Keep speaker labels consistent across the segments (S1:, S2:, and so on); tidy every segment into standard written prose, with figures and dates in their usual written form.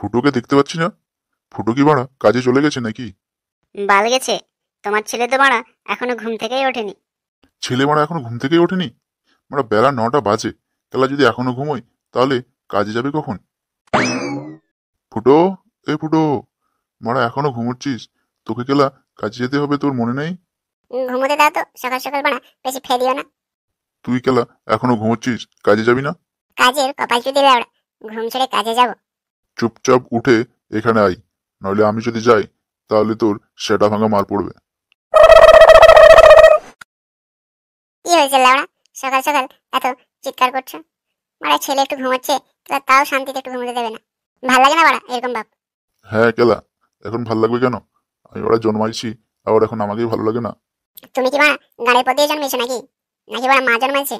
S1: ফুটোকে দেখতে পাচ্ছি না। ফুটো কি বাড়া কাজে চলে গেছে নাকি?
S2: বাল গেছে। তোমার ছেলে তো বাড়া এখনো ঘুম থেকেই ওঠেনি।
S1: ছেলে বাড়া এখনো ঘুম থেকেই ওঠেনি? বাড়া বেলা 9টা বাজে। তাহলে যদি এখনো ঘুমোয় তাহলে কাজে যাবে কখন? ফুটো, এ ফুটো, মারা এখনো ঘুমোচ্ছিস? তোকে কেলা কাজে যেতে হবে, তোর মনে নেই?
S2: ঘুমোতে দাও তো, সকাল সকাল বাড়া বেশি ফেরিও না।
S1: তুই কেলা এখনো ঘুমোচ্ছিস, কাজে যাবি না?
S2: কাজের কপাল চুদি লাউড়া, ঘুম ছেড়ে কাজে যাব?
S1: চুপচাপ উঠে এখানে আই, নইলে আমি যদি যাই তাহলে তোর সেটা ভাঙা মার পড়বে।
S2: কি হয়েছে লাউড়া, সকাল সকাল এত চিৎকার করছো? মারা ছেলে একটু ঘুমোচ্ছে, তাও শান্তিতে একটু ঘুমোতে দেবে না। ভাল লাগে না বাড়া এরকম বাপ।
S1: হ্যাঁ কেলা, এখন ভাল লাগবে কেন? আমি ওরা জন্মাইছি, আবার এখন আমাকেই ভালো লাগে না?
S2: তুমি কি বাড়া গাড়ির পর দিয়ে জন্মেছো নাকি? নাকি বাড়া মা জন্মাইছে?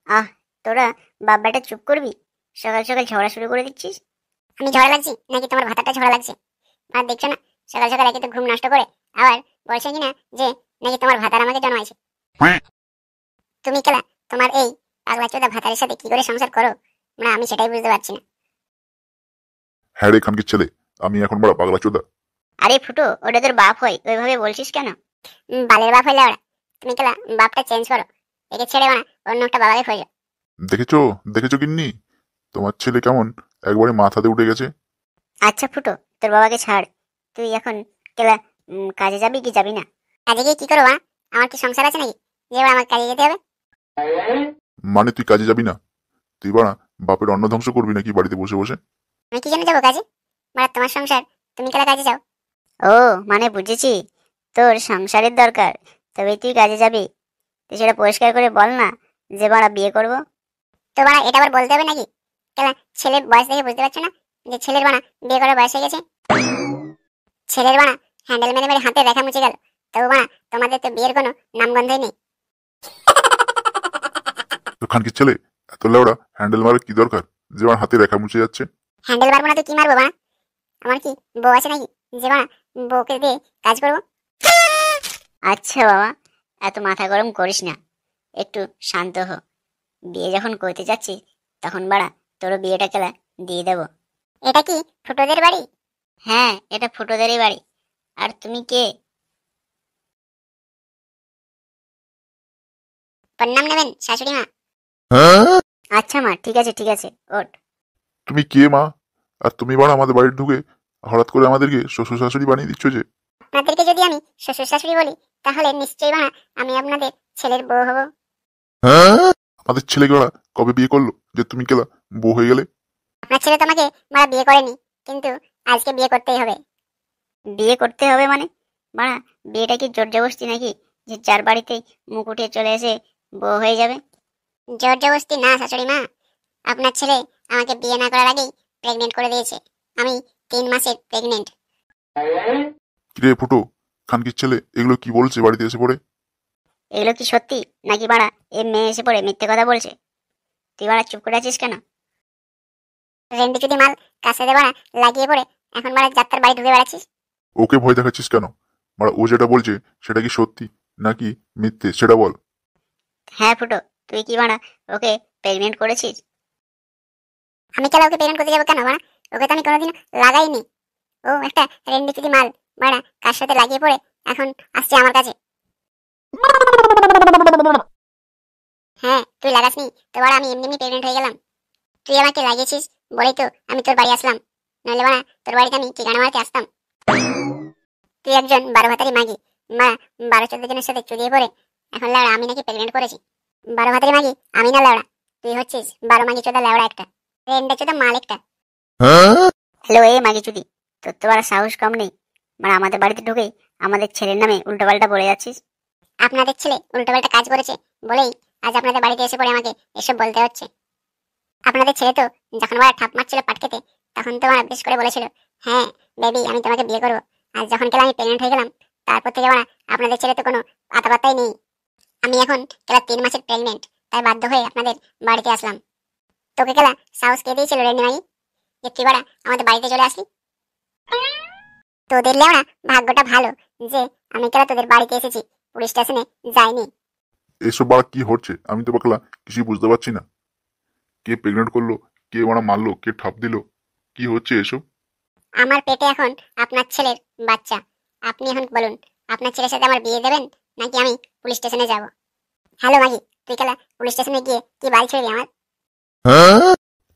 S2: আহ, তোরা বাপ বেটা চুপ করবি? সকাল সকাল ঝগড়া শুরু করে দিচ্ছিস। আমি ঝগড়া লাগছি নাকি তোমার ভাতাটা ঝগড়া লাগছে? আর দেখছো না, সকাল সকাল একে তো ঘুম নষ্ট করে আবার বলছে কিনা যে নাকি তোমার ভাতার আমাকে জন্মাইছে। তুমি কেলা তোমার এই পাগলা চোদা ভাতারের সাথে কি করে সংসার করো, মানে আমি সেটাই বুঝতে পারছি না।
S1: হ্যাঁ রে খানকির ছেলে, আমি এখন বড় পাগলা চোদা।
S2: আরে ফুটো, ওটা তোর বাপ হয়, ওইভাবে বলছিস কেন? বালের বাপ হইলে ওরা। তুমি কেলা বাপটা চেঞ্জ করো, একে ছেড়ে বানা অন্য একটা বাবাকে খোঁজো।
S1: দেখেছো, দেখেছো গিন্নি, তোমার ছেলে কেমন একবারে মাথাতে উঠে গেছে।
S2: আচ্ছা ফুটো, তোর বাবাকে ছাড়। তুই এখন কেলা কাজে যাবি কি যাবি না? কাজে গিয়ে কি করবো? আমার কি সংসার আছে নাকি যে এবার আমার কাজে যেতে হবে?
S1: মানে তুই কাজে যাবি না? তুই বাড়া বাপের অন্ন ধ্বংস করবি নাকি বাড়িতে বসে বসে?
S2: আমি কি জন্য যাবো কাজে? মানে তোমার সংসার, তুমি কেলা কাজে যাও। ও, মানে বুঝেছি, তোর সংসারের দরকার, তবে তুই কাজে যাবি। তুই সেটা পরিষ্কার করে বল না যে বাড়া বিয়ে করব। তো বাড়া এটা আবার বলতে হবে নাকি? কেলা ছেলের বয়স দেখে বুঝতে পারছো না যে ছেলের বাড়া বিয়ে করার বয়স হয়ে গেছে? ছেলের বাড়া হ্যান্ডেল মেরে মেরে হাতে রেখা মুছে গেল, তবু বাড়া তোমাদের তো বিয়ের কোনো নামগন্ধই নেই।
S1: তো খানকির ছেলে, এত লেওড়া হ্যান্ডেল মারার কি দরকার যে আমার হাতে রেখা মুছে যাচ্ছে?
S2: হ্যান্ডেল মারবো না তো কি মারবো বাড়া? আমার কি বউ আছে নাকি যে বাড়া বউকে দিয়ে কাজ করবো? আচ্ছা বাবা, এত মাথা গরম করিস না, একটু শান্ত হ। বিয়ে যখন করতে যাচ্ছি তখন বাড়া তোরও বিয়েটা কেলা দিয়ে দেব। এটা কি ফুটোদের বাড়ি? হ্যাঁ, এটা ফুটোদেরই বাড়ি। আর তুমি কে? প্রণাম নেবেন শাশুড়ি মা? আচ্ছা মা, ঠিক আছে ঠিক আছে, ওঠ।
S1: তুমি কে মা? আর তুমি বাড়া আমাদের বাড়িতে ঢুকে হঠাৎ করে আমাদেরকে শ্বশুর শাশুড়ি বানিয়ে দিচ্ছ যে?
S2: আপনাদেরকে যদি আমি শ্বশুর শাশুড়ি বলি তাহলে নিশ্চয়ই বাড়া আমি আপনাদের ছেলের বউ হব।
S1: আমাদের ছেলে বাড়া কবে বিয়ে করলো যে তুমি কেলা বউ হয়ে গেলে?
S2: আপনার ছেলে তো আমাকে মারা বিয়ে করেনি, কিন্তু আজকে বিয়ে করতেই হবে। বিয়ে করতে হবে মানে বাড়া, বিয়েটা কি জোর জবরদস্তি নাকি যে যার বাড়িতেই মুখ উঠে চলে এসে বউ হয়ে যাবে? জোর জবরদস্তি না শাশুড়ি মা, আপনার ছেলে আমাকে বিয়ে না করার আগেই প্রেগনেন্ট করে দিয়েছে। আমি 3 মাসের প্রেগনেন্ট।
S1: কিরে ফুটো, খানকির ছেলে এগুলো কি বলছে বাড়িতে এসে পড়ে?
S2: এগুলো কি সত্যি নাকি বাড়া এ মেয়ে এসে পড়ে মিথ্যে কথা বলছে? তুই বাড়া চুপ করে আছিস কেন? রেন্ডি যদি মাল কাছে দে বাড়া লাগিয়ে পড়ে এখন বাড়া যাত্রার বাড়ি ঢুকে বেড়াচ্ছিস।
S1: ওকে ভয় দেখাচ্ছিস কেন? মানে ও যেটা বলছে সেটা কি সত্যি নাকি মিথ্যে সেটা বল।
S2: হ্যাঁ ফুটো, তুই কি বাড়া ওকে প্রেগনেন্ট করেছিস? আমি কেন ওকে প্রেগনেন্ট করতে যাবো কেন বাড়া? ওকে তো আমি কোনোদিন লাগাইনি। ও একটা রেন্ডি যদি মাল বাড়া কার সাথে লাগিয়ে পড়ে এখন আসছে আমার কাছে। হ্যাঁ, তুই লাগাসনি তো বাড়া, আমি এমনি এমনি প্রেগনেন্ট হয়ে গেলাম। তুই আমাকে লাগিয়েছিস বলেই তো আমি তোর বাড়ি আসলাম, নাহলে বাড়া তোর বাড়িতে আমি ঠিকানা মারতে আসতাম। তুই একজন 12 ভাতারি মাগি, মা 12-14 জনের সাথে চুরিয়ে পড়ে এখন লাউড়া আমি নাকি প্রেগনেন্ট করেছি। 12 ভাতারি মাগি আমি না লাউড়া, তুই হচ্ছিস 12 মাগি চোদা লাউড়া একটা, রেন্ডা চোদা মাল একটা। হ্যালো এ মাগি চুদি, তোর তো আর সাহস কম নেই, মানে আমাদের বাড়িতে ঢুকেই আমাদের ছেলের নামে উল্টোপাল্টা বলে যাচ্ছিস। আপনাদের ছেলে উল্টোপাল্টা কাজ করেছে বলেই আজ আপনাদের বাড়িতে এসে পড়ে আমাকে এসব বলতে হচ্ছে। আপনাদের ছেলে তো যখন ওরা ঠাপ মারছিল পাট খেতে তখন তো ওরা বেশ করে বলেছিল, হ্যাঁ বেবি আমি তোমাকে বিয়ে করবো। আর যখন কেলা আমি প্রেগনেন্ট হয়ে গেলাম তারপর থেকে ওরা আপনাদের ছেলে তো কোনো পাতাই নেই। আমি এখন কেলা 3 মাসের প্রেগনেন্ট, তাই বাধ্য হয়ে আপনাদের বাড়িতে আসলাম। তোকে কেলা সাহস কে দিয়েছিল রেন্ডি মাগি যে তুই বাড়া আমাদের বাড়িতে চলে আসলি? তোদের লেওড়া ভাগ্যটা ভালো যে আমি কেলা তোদের বাড়িতে এসেছি, পুলিশ স্টেশনে যাইনি।
S1: এসব বাড়া কি হচ্ছে আমি তো বাকলা কিছুই বুঝতে পারছি না। কে প্রেগনেন্ট করলো, কে মারা মারলো, কে ঠাপ দিল, কি হচ্ছে এসব?
S2: আমার পেটে এখন আপনার ছেলের বাচ্চা। আপনি এখন বলুন, আপনার ছেলের সাথে আমার বিয়ে দেবেন নাকি আমি পুলিশ স্টেশনে যাব? হ্যালো মাগি, তুই কালা পুলিশ স্টেশনে গিয়ে কি বাড়ি ছেড়ে আমার?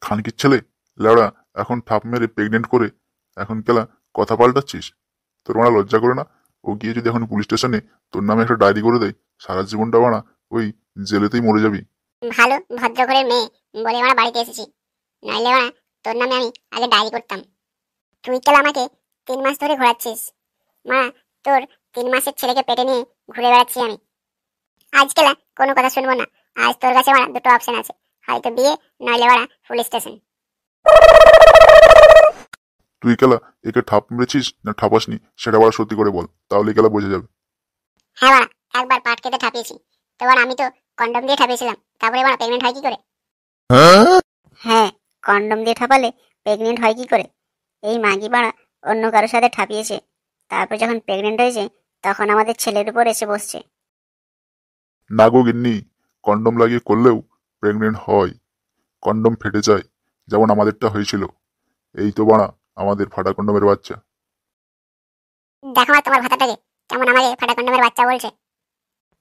S1: খানকির ছেলে, লেওড়া, এখন ঠাপ মেরে প্রেগনেন্ট করে এখন কেলা কথা পাল্টাচ্ছিস? তোর মারা লজ্জা করে না? ও গিয়ে যদি এখন পুলিশ স্টেশনে তোর নামে একটা ডায়েরি করে দেয়, সারা জীবনটা বানা ওই জেলেতেই মরে যাবি।
S2: ভালো ভদ্র ঘরের মেয়ে বলে আমরা বাড়িতে এসেছি, নইলে মানা তোর নামে আমি আগে ডায়েরি করতাম। তুই কেলা আমাকে 3 মাস ধরে ঘোরাচ্ছিস। মা, তোর 3 মাসের ছেলেকে পেটে নিয়ে ঘুরে বেড়াচ্ছি আমি। আজ কেলা কোনো কথা শুনবো না। আজ তোর কাছে মারা দুটো অপশন আছে, হয়তো বিয়ে নইলে মারা পুলিশ স্টেশন।
S1: তুই কেলা একে ঠাপ মেরেছিস না ঠাপাসনি সেটা বড় সত্যি করে বল, তাহলে কেলা বোঝা যাবে।
S2: হ্যাঁ মারা, একবার পাট কেটে ঠাপিয়েছি। তো মারা আমি তো কন্ডম দিয়ে ঠাপিয়েছিলাম, তারপরে মারা প্রেগনেন্ট হয় কি করে? হ্যাঁ, কন্ডম দিয়ে ঠাপালে প্রেগনেন্ট হয় কি করে? এই মাগি পাড়া অন্য কারোর সাথে ঠাপিয়েছে, তারপর যখন প্রেগনেন্ট হয়েছে তখন আমাদের ছেলের উপর এসে বসছে।
S1: না গো গিন্নি, কন্ডম লাগিয়ে করলেও প্রেগনেন্ট হয়, কন্ডম ফেটে যায়, যেমন আমাদেরটা হয়েছিল। এই তো বাড়া আমাদের ফাটা কন্ডমের বাচ্চা।
S2: দেখো মা তোমার ভাতাটাকে, কেমন আমাদের ফাটা কন্ডমের বাচ্চা বলছে।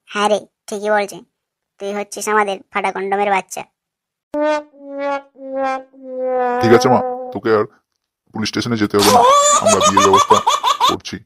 S2: হ্যাঁ রে, ঠিকই বলছে, তুই হচ্ছিস আমাদের ফাটা কন্ডমের বাচ্চা।
S1: ঠিক আছে মা, তোকে আর পুলিশ স্টেশনে যেতে হবে না, আমরা বিয়ের ব্যবস্থা করছি।